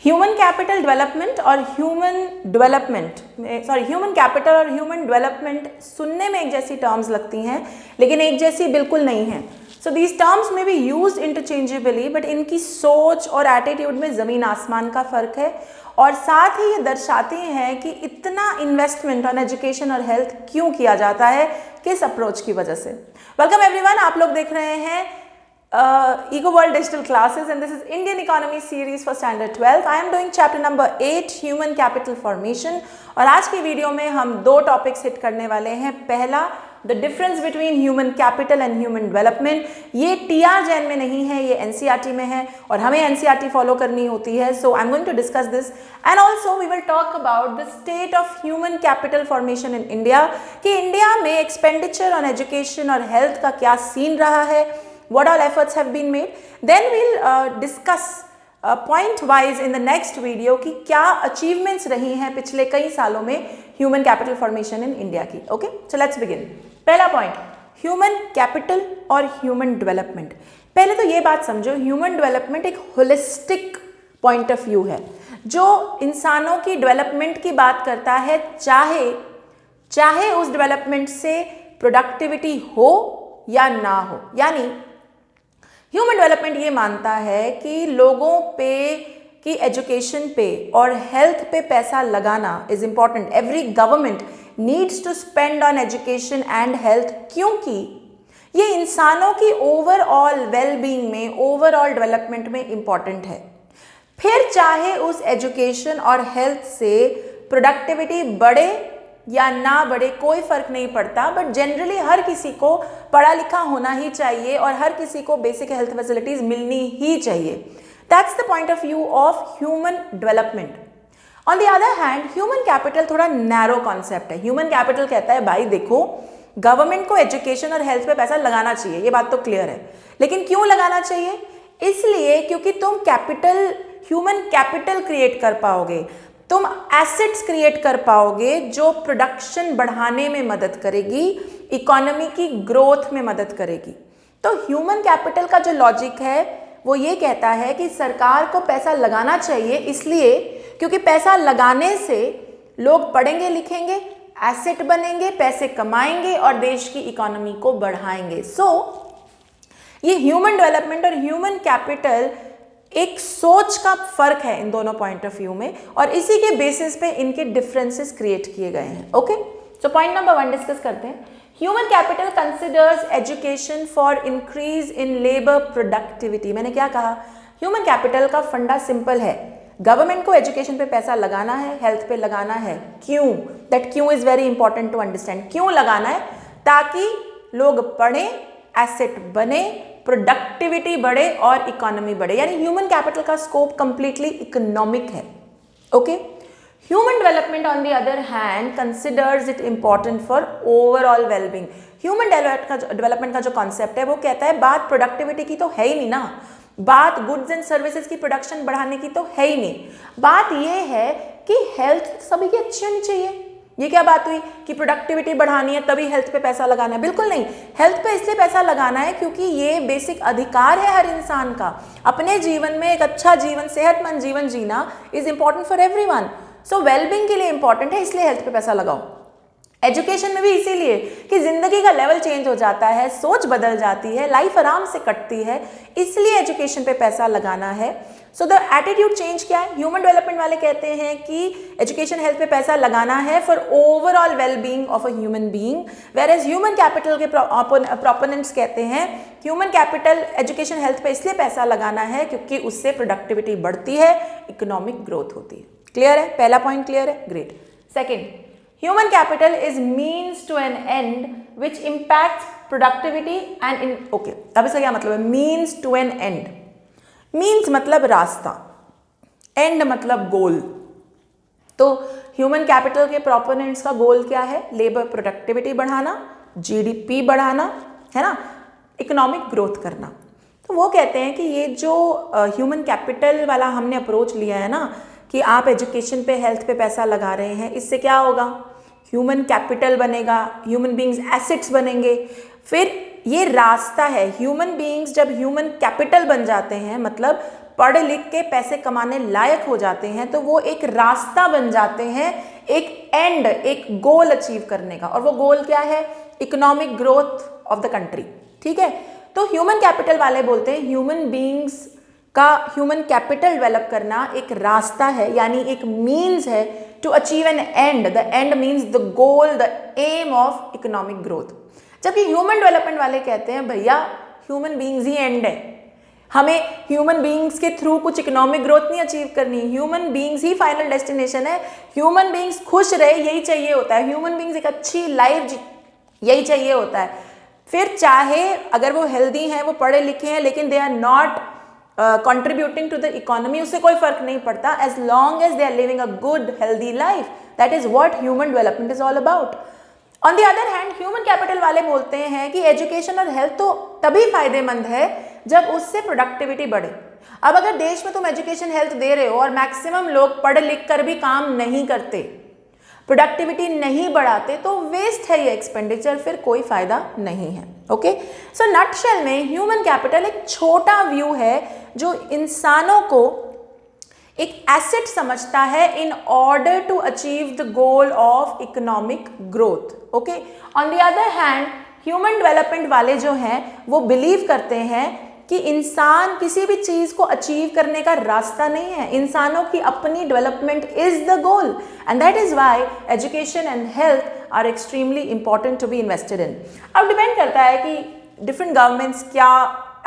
Human capital development और human capital और human development सुनने में एक जैसी टर्म्स लगती हैं, लेकिन एक जैसी बिल्कुल नहीं है। सो दीज टर्म्स में बी यूज इंटरचेंजेबली, बट इनकी सोच और एटीट्यूड में ज़मीन आसमान का फ़र्क है, और साथ ही ये दर्शाती हैं कि इतना इन्वेस्टमेंट ऑन एजुकेशन और हेल्थ क्यों किया जाता है, किस अप्रोच की वजह से। वेलकम एवरीवन, आप लोग देख रहे हैं Ego World Digital Classes, and this is Indian Economy Series for Standard 12. I am doing chapter number 8, Human Capital Formation. और आज की वीडियो में हम दो टॉपिक्स हिट करने वाले हैं। पहला, the difference between human capital and human development. ये TR जैन में नहीं है, ये NCERT में है और हमें NCERT फॉलो करनी होती है। So I am going to discuss this and also we will talk about the state of human capital formation in India, कि इंडिया में एक्सपेंडिचर ऑन एजुकेशन और हेल्थ का क्या सीन रहा है, what all efforts have been made. Then we'll discuss point wise in the next video कि क्या achievements रही हैं पिछले कई सालों में human capital formation in India की. Okay, so let's begin. पहला point, human capital और human development. पहले तो ये बात समझो, human development एक holistic point of view है जो इंसानों की development की बात करता है, चाहे उस development से productivity हो या ना हो। यानी ह्यूमन डेवलपमेंट ये मानता है कि लोगों पे की एजुकेशन पे और हेल्थ पे पैसा लगाना is important. Every government needs to spend on education and health, क्योंकि ये इंसानों की ओवरऑल वेलबींग में, ओवरऑल डेवलपमेंट में इम्पॉर्टेंट है। फिर चाहे उस एजुकेशन और हेल्थ से प्रोडक्टिविटी बढ़े या ना बढ़े, कोई फर्क नहीं पड़ता, बट जनरली हर किसी को पढ़ा लिखा होना ही चाहिए और हर किसी को बेसिक हेल्थ फैसिलिटीज मिलनी ही चाहिए। That's the point of view of human development. On the other hand, human capital थोड़ा नैरो कॉन्सेप्ट है। ह्यूमन कैपिटल कहता है भाई देखो, गवर्नमेंट को एजुकेशन और हेल्थ पे पैसा लगाना चाहिए, ये बात तो क्लियर है, लेकिन क्यों लगाना चाहिए? इसलिए क्योंकि तुम ह्यूमन कैपिटल क्रिएट कर पाओगे, तुम एसेट्स क्रिएट कर पाओगे जो प्रोडक्शन बढ़ाने में मदद करेगी, इकोनॉमी की ग्रोथ में मदद करेगी। तो ह्यूमन कैपिटल का जो लॉजिक है वो ये कहता है कि सरकार को पैसा लगाना चाहिए, इसलिए क्योंकि पैसा लगाने से लोग पढ़ेंगे लिखेंगे, एसेट बनेंगे, पैसे कमाएंगे और देश की इकोनॉमी को बढ़ाएंगे। ये ह्यूमन डेवलपमेंट और ह्यूमन कैपिटल एक सोच का फर्क है इन दोनों पॉइंट ऑफ व्यू में, और इसी के बेसिस पे इनके डिफरेंसेस क्रिएट किए गए हैं। Okay, so point number 1 discuss करते हैं। Human capital considers education for increase in labour productivity. मैंने क्या कहा? ह्यूमन कैपिटल का फंडा सिंपल है, गवर्नमेंट को एजुकेशन पे पैसा लगाना है, हेल्थ पे लगाना है। क्यों? दैट क्यों is very important to understand. क्यों लगाना है? ताकि लोग पढ़ें, एसेट बने, प्रोडक्टिविटी बढ़े और इकोनॉमी बढ़े। यानी ह्यूमन कैपिटल का स्कोप कंप्लीटली इकोनॉमिक है। Okay, human development on the other hand considers it important for overall wellbeing. Human development का जो कॉन्सेप्ट है वो कहता है बात प्रोडक्टिविटी की तो है ही नहीं ना, बात गुड्स एंड सर्विसेज की प्रोडक्शन बढ़ाने की तो है ही नहीं, बात ये है कि हेल्थ सभी की अच्छी होनी चाहिए। ये क्या बात हुई कि प्रोडक्टिविटी बढ़ानी है तभी हेल्थ पे पैसा लगाना है? बिल्कुल नहीं, हेल्थ पे इसलिए पैसा लगाना है क्योंकि ये बेसिक अधिकार है हर इंसान का। अपने जीवन में एक अच्छा जीवन, सेहतमंद जीवन जीना is important for everyone. So wellbeing के लिए इंपॉर्टेंट है, इसलिए हेल्थ पे पैसा लगाओ। एजुकेशन में भी इसीलिए कि जिंदगी का लेवल चेंज हो जाता है, सोच बदल जाती है, लाइफ आराम से कटती है, इसलिए एजुकेशन पे पैसा लगाना है। सो द एटीट्यूड चेंज क्या है? ह्यूमन डेवलपमेंट वाले कहते हैं कि एजुकेशन हेल्थ पे पैसा लगाना है for overall wellbeing of a human being, whereas human capital के प्रोपोनेंट्स कहते हैं ह्यूमन कैपिटल एजुकेशन हेल्थ पे इसलिए पैसा लगाना है क्योंकि उससे प्रोडक्टिविटी बढ़ती है, इकोनॉमिक ग्रोथ होती है। क्लियर है? पहला पॉइंट क्लियर है? Great. Second, human capital is means to an end which impacts productivity and in okay, अब इसका क्या मतलब है? means to an end, means मतलब रास्ता, end मतलब गोल। तो ह्यूमन कैपिटल के प्रोपोनेंट्स का गोल क्या है? लेबर प्रोडक्टिविटी बढ़ाना, GDP बढ़ाना, है ना, इकोनॉमिक ग्रोथ करना। तो वो कहते हैं कि ये जो ह्यूमन कैपिटल वाला हमने अप्रोच लिया है ना, कि आप एजुकेशन पे, हेल्थ पे पैसा लगा रहे हैं, इससे क्या होगा? ह्यूमन कैपिटल बनेगा, ह्यूमन बीइंग्स एसेट्स बनेंगे। फिर ये रास्ता है, ह्यूमन बीइंग्स जब ह्यूमन कैपिटल बन जाते हैं मतलब पढ़ लिख के पैसे कमाने लायक हो जाते हैं तो वो एक रास्ता बन जाते हैं, एक एंड, एक गोल अचीव करने का। और वो गोल क्या है? Economic growth of the country. ठीक है, तो ह्यूमन कैपिटल वाले बोलते हैं ह्यूमन बीइंग्स का ह्यूमन कैपिटल डेवलप करना एक रास्ता है, यानी एक मीन्स है to achieve an end. The end means the goal, the aim of economic growth. जबकि ह्यूमन डेवलपमेंट वाले कहते हैं भैया ह्यूमन बीइंग्स ही एंड है, हमें ह्यूमन बीइंग्स के थ्रू कुछ इकोनॉमिक ग्रोथ नहीं अचीव करनी, ह्यूमन बीइंग्स ही फाइनल डेस्टिनेशन है। ह्यूमन बीइंग्स खुश रहे यही चाहिए होता है, ह्यूमन बीइंग्स एक अच्छी लाइफ यही चाहिए होता है। फिर चाहे अगर वो हेल्दी हैं, वो पढ़े लिखे हैं, लेकिन they are not contributing to the economy, उससे कोई फर्क नहीं पड़ता, as long as they are living a good healthy life. That is what human development is all about. On the other hand human capital वाले बोलते हैं कि education और हेल्थ तो तभी फायदेमंद है जब उससे प्रोडक्टिविटी बढ़े। अब अगर देश में तुम एजुकेशन हेल्थ दे रहे हो और मैक्सिमम लोग पढ़ लिख कर भी काम नहीं करते, प्रोडक्टिविटी नहीं बढ़ाते, तो वेस्ट है ये एक्सपेंडिचर, फिर कोई फायदा नहीं है। ओके, सो नटशेल में ह्यूमन कैपिटल एक छोटा व्यू है जो इंसानों को एक एसेट समझता है in order to achieve the goal of economic growth. Okay, on the other hand human development वाले जो हैं वो बिलीव करते हैं कि इंसान किसी भी चीज को अचीव करने का रास्ता नहीं है, इंसानों की अपनी development is the goal, and that is why education and health are extremely important to be invested in. अब डिपेंड करता है कि डिफरेंट गवर्नमेंट्स क्या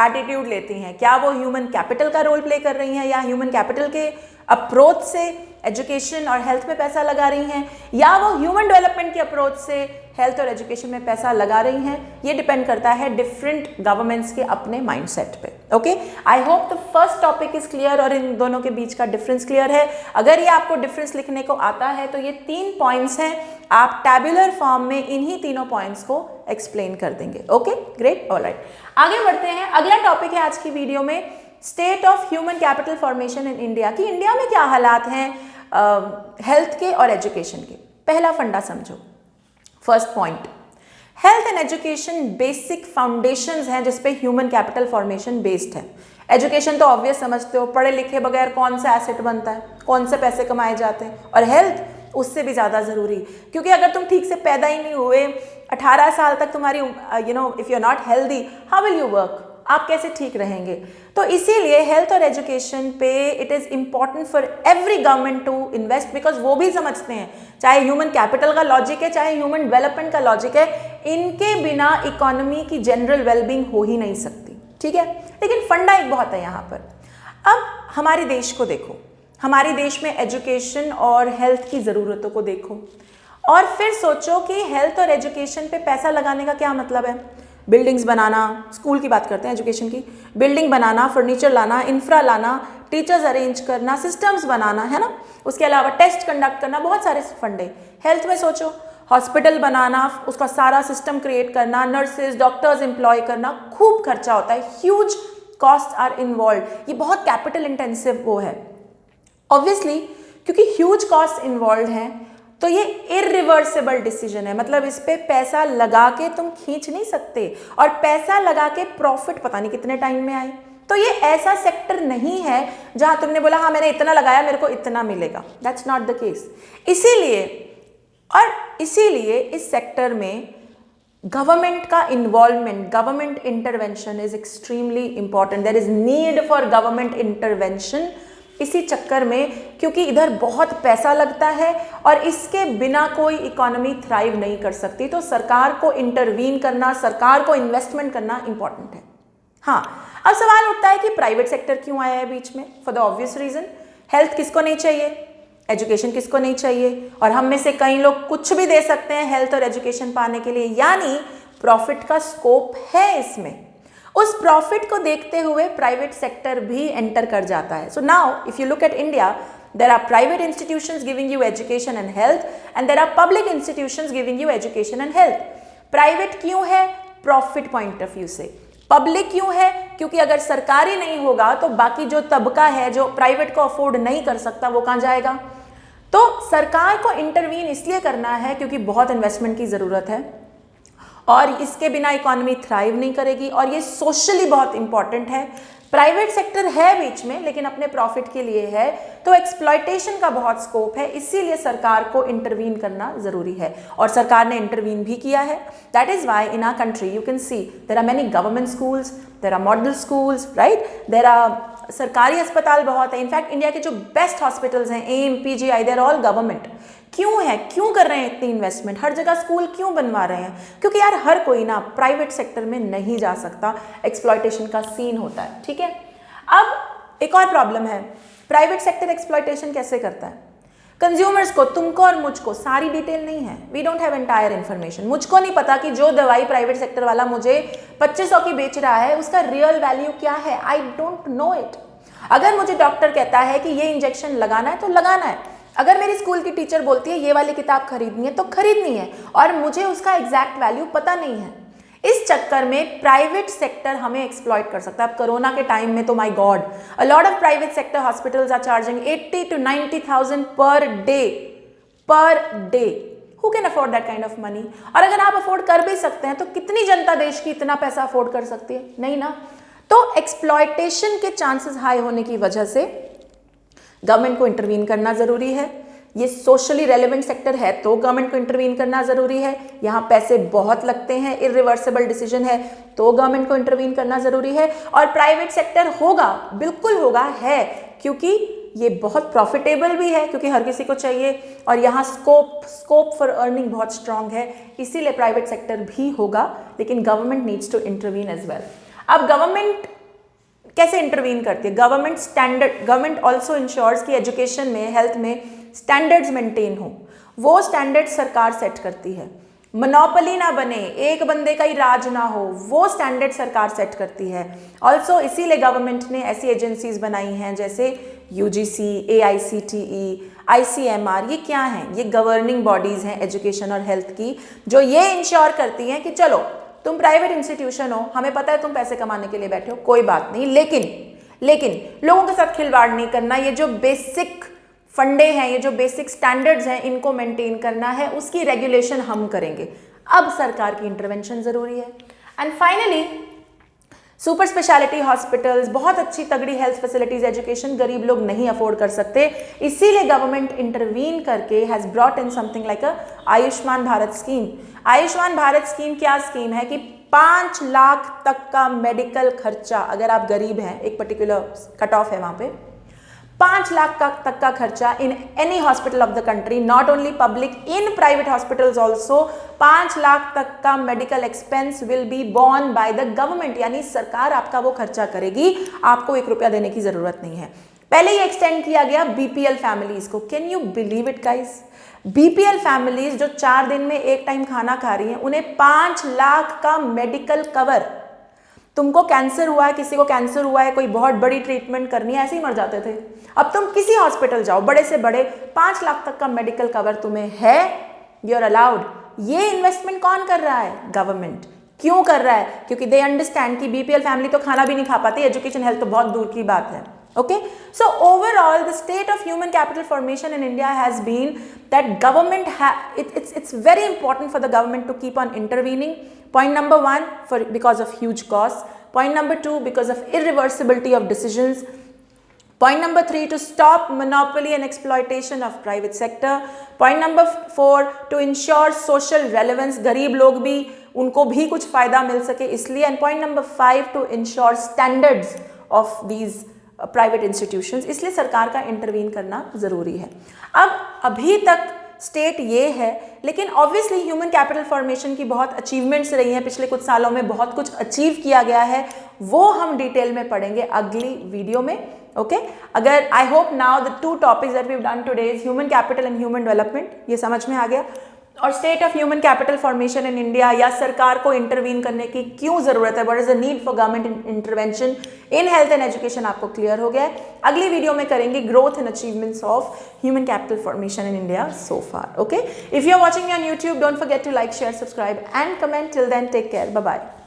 एटीट्यूड लेती हैं, क्या वो ह्यूमन कैपिटल का रोल प्ले कर रही हैं या ह्यूमन कैपिटल के अप्रोच से एजुकेशन और हेल्थ में पैसा लगा रही हैं, या वो ह्यूमन डेवलपमेंट के अप्रोच से हेल्थ और एजुकेशन में पैसा लगा रही हैं। ये डिपेंड करता है डिफरेंट गवर्नमेंट्स के अपने माइंडसेट पे। Okay, I hope the first topic is clear और इन दोनों के बीच का डिफरेंस क्लियर है। अगर ये आपको डिफरेंस लिखने को आता है तो ये 3 पॉइंट्स हैं, आप टैबुलर फॉर्म में इन्हीं तीनों पॉइंट्स को एक्सप्लेन कर देंगे। ओके, ग्रेट, ऑलराइट, आगे बढ़ते हैं। अगला टॉपिक है आज की वीडियो में state of human capital formation in India, कि इंडिया में क्या हालात हैं हेल्थ के और एजुकेशन के। पहला फंडा समझो, first point, health and education basic foundations हैं जिसपे ह्यूमन कैपिटल फॉर्मेशन बेस्ड है। एजुकेशन तो ऑब्वियस समझते हो, पढ़े लिखे बगैर कौन सा एसेट बनता है, कौन से पैसे कमाए जाते हैं, और हेल्थ उससे भी ज़्यादा ज़रूरी, क्योंकि अगर तुम ठीक से पैदा ही नहीं हुए, 18 साल तक तुम्हारी if you are not healthy, how will you work, आप कैसे ठीक रहेंगे। तो इसीलिए हेल्थ और एजुकेशन पे it is important for every government to invest, because वो भी समझते हैं चाहे ह्यूमन कैपिटल का लॉजिक है, चाहे ह्यूमन डेवलपमेंट का लॉजिक है, इनके बिना इकोनॉमी की जनरल वेलबींग हो ही नहीं सकती। ठीक है, लेकिन फंडा एक बहुत है यहाँ पर। अब हमारे देश को देखो, हमारे देश में एजुकेशन और हेल्थ की ज़रूरतों को देखो, और फिर सोचो कि हेल्थ और एजुकेशन पे पैसा लगाने का क्या मतलब है। बिल्डिंग्स बनाना, स्कूल की बात करते हैं, एजुकेशन की, बिल्डिंग बनाना, फर्नीचर लाना, इंफ्रा लाना, टीचर्स अरेंज करना, सिस्टम्स बनाना, है ना, उसके अलावा टेस्ट कंडक्ट करना, बहुत सारे फंडे। हेल्थ में सोचो, हॉस्पिटल बनाना, उसका सारा सिस्टम क्रिएट करना, नर्सेज डॉक्टर्स एम्प्लॉय करना, खूब खर्चा होता है, ह्यूज कॉस्ट आर इन्वॉल्व, ये बहुत कैपिटल इंटेंसिव वो है। ऑब्वियसली क्योंकि ह्यूज कॉस्ट इन्वॉल्व हैं तो ये इरिवर्सिबल डिसीजन है, मतलब इस पे पैसा लगा के तुम खींच नहीं सकते, और पैसा लगा के प्रॉफिट पता नहीं कितने टाइम में आए। तो ये ऐसा सेक्टर नहीं है जहां तुमने बोला हाँ मैंने इतना लगाया मेरे को इतना मिलेगा, दैट्स नॉट द केस। इसीलिए इस सेक्टर में गवर्नमेंट का involvement, government intervention is extremely important, there is need for government intervention इसी चक्कर में, क्योंकि इधर बहुत पैसा लगता है और इसके बिना कोई इकोनॉमी थ्राइव नहीं कर सकती। तो सरकार को इंटरवीन करना, सरकार को इन्वेस्टमेंट करना इंपॉर्टेंट है। हाँ, अब सवाल उठता है कि प्राइवेट सेक्टर क्यों आया है बीच में। For the obvious reason, health किसको नहीं चाहिए, एजुकेशन किसको नहीं चाहिए, और हम में से कई लोग कुछ भी दे सकते हैं हेल्थ और एजुकेशन पाने के लिए, यानी प्रॉफिट का स्कोप है इसमें। उस प्रॉफिट को देखते हुए प्राइवेट सेक्टर भी एंटर कर जाता है। So now if you look at India, there are private institutions giving you education and health, and there are public institutions giving you education and health. Private क्यों है? Profit point of view से। Public क्यों है? क्योंकि अगर सरकारी नहीं होगा तो बाकी जो तबका है जो प्राइवेट को अफोर्ड नहीं कर सकता वो कहाँ जाएगा। तो सरकार को इंटरवीन इसलिए करना है क्योंकि बहुत इन्वेस्टमेंट की ज़रूरत है और इसके बिना इकोनॉमी थ्राइव नहीं करेगी। और ये सोशली बहुत इंपॉर्टेंट है प्राइवेट सेक्टर है बीच में लेकिन अपने प्रॉफिट के लिए है, तो एक्सप्लॉयटेशन का बहुत स्कोप है, इसीलिए सरकार को इंटरवीन करना जरूरी है और सरकार ने इंटरवीन भी किया है। That is why in our country you can see there are many government schools, there are model schools, right, there are सरकारी अस्पताल बहुत है। इनफैक्ट इंडिया के जो बेस्ट हॉस्पिटल्स हैं, AIIMS, PGI, they're all government. क्यों है, क्यों कर रहे हैं इतनी इन्वेस्टमेंट, हर जगह स्कूल क्यों बनवा रहे हैं? क्योंकि यार हर कोई ना प्राइवेट सेक्टर में नहीं जा सकता, एक्सप्लॉयटेशन का सीन होता है, ठीक है। अब एक और प्रॉब्लम है, प्राइवेट सेक्टर एक्सप्लॉयटेशन कैसे करता है? कंज्यूमर्स को, तुमको और मुझको सारी डिटेल नहीं है, we don't have entire information. मुझको नहीं पता कि जो दवाई प्राइवेट सेक्टर वाला मुझे 2500 की बेच रहा है उसका रियल वैल्यू क्या है, आई डोंट नो इट। अगर मुझे डॉक्टर कहता है कि ये इंजेक्शन लगाना है तो लगाना है, अगर मेरी स्कूल की टीचर बोलती है ये वाली किताब खरीदनी है तो खरीदनी है, और मुझे उसका एग्जैक्ट वैल्यू पता नहीं है। इस चक्कर में प्राइवेट सेक्टर हमें एक्सप्लॉइट कर सकता है। अब कोरोना के टाइम में तो my God, a lot of private sector hospitals are charging 80 to 90,000 per day. Who can afford that kind of money? और अगर आप अफोर्ड कर भी सकते हैं तो कितनी जनता देश की इतना पैसा अफोर्ड कर सकती है? नहीं ना। तो एक्सप्लॉयटेशन के चांसेस हाई होने की वजह से गवर्नमेंट को इंटरवीन करना जरूरी है। ये सोशली रेलेवेंट सेक्टर है तो गवर्नमेंट को इंटरवीन करना जरूरी है। यहाँ पैसे बहुत लगते हैं, इरिवर्सिबल डिसीजन है तो गवर्नमेंट को इंटरवीन करना जरूरी है। और प्राइवेट सेक्टर होगा, बिल्कुल होगा, है, क्योंकि ये बहुत प्रॉफिटेबल भी है, क्योंकि हर किसी को चाहिए और यहाँ स्कोप फॉर अर्निंग बहुत स्ट्रांग है, इसीलिए प्राइवेट सेक्टर भी होगा, लेकिन government needs to intervene as well. अब गवर्नमेंट कैसे इंटरवीन करती है? गवर्नमेंट ऑल्सो इंश्योर्स कि एजुकेशन में, हेल्थ में स्टैंडर्ड्स मेंटेन हो, वो स्टैंडर्ड सरकार सेट करती है। मोनोपोली ना बने, एक बंदे का ही राज ना हो, वो स्टैंडर्ड सरकार सेट करती है। ऑल्सो इसीलिए गवर्नमेंट ने ऐसी एजेंसीज बनाई हैं जैसे UGC, AICTE, ICMR। ये क्या हैं? ये गवर्निंग बॉडीज हैं एजुकेशन और हेल्थ की, जो ये इंश्योर करती हैं कि चलो तुम प्राइवेट इंस्टीट्यूशन हो, हमें पता है तुम पैसे कमाने के लिए बैठे हो, कोई बात नहीं, लेकिन लोगों के साथ खिलवाड़ नहीं करना, ये जो बेसिक फंडे हैं, ये जो बेसिक स्टैंडर्ड्स हैं, इनको मेंटेन करना है, उसकी रेगुलेशन हम करेंगे। अब सरकार की इंटरवेंशन जरूरी है। And finally super speciality hospitals, बहुत अच्छी तगड़ी हेल्थ फैसिलिटीज, एजुकेशन गरीब लोग नहीं अफोर्ड कर सकते, इसीलिए गवर्नमेंट इंटरवीन करके has brought in something like a Ayushman Bharat scheme. Ayushman Bharat scheme क्या स्कीम है कि 5 लाख तक का मेडिकल खर्चा, अगर आप गरीब हैं, एक पर्टिकुलर कट ऑफ है वहां पे, 5 लाख तक का खर्चा in any hospital of the country, not only public, in private hospitals also, 5 lakh तक का medical expense will be borne by the government, यानी सरकार आपका वो खर्चा करेगी, आपको 1 रुपया देने की जरूरत नहीं है। पहले ये एक्सटेंड किया गया BPL फैमिलीज को। Can you believe it guys? BPL families जो 4 दिन में एक टाइम खाना खा रही हैं, उन्हें 5 लाख का मेडिकल कवर। तुमको कैंसर हुआ है, किसी को कैंसर हुआ है, कोई बहुत बड़ी ट्रीटमेंट करनी है, ऐसे ही मर जाते थे। अब तुम किसी हॉस्पिटल जाओ, बड़े से बड़े, 5 लाख तक का मेडिकल कवर तुम्हें है, यू आर अलाउड। ये इन्वेस्टमेंट कौन कर रहा है? गवर्नमेंट। क्यों कर रहा है? क्योंकि दे अंडरस्टैंड कि BPL फैमिली तो खाना भी नहीं खा पाती, एजुकेशन हेल्थ तो बहुत दूर की बात है। Okay, so overall the state of human capital formation in India has been that government it's very important for the government to keep on intervening. Point number 1, because of huge costs. Point number 2, because of irreversibility of decisions. Point number 3, to stop monopoly and exploitation of private sector. Point number 4, to ensure social relevance, गरीब लोग भी, उनको भी कुछ फायदा मिल सके इसलिए। And point number 5, to ensure standards of these private institutions, इसलिए सरकार का इंटरवीन करना जरूरी है। अब अभी तक स्टेट ये है, लेकिन ऑब्वियसली ह्यूमन कैपिटल फॉर्मेशन की बहुत अचीवमेंट्स रही हैं, पिछले कुछ सालों में बहुत कुछ अचीव किया गया है, वो हम डिटेल में पढ़ेंगे अगली वीडियो में। ओके, अगर I hope now the 2 topics that we have done today is human capital and human development, ये समझ में आ गया, और state of human capital formation in India, या सरकार को इंटरवीन करने की क्यों जरूरत है, what is the need for government intervention in health and education, आपको क्लियर हो गया है। अगली वीडियो में करेंगे growth and achievements of human capital formation in India so far. Okay, if you are watching on YouTube, don't forget to like, share, subscribe and comment. Till then, take care, bye bye.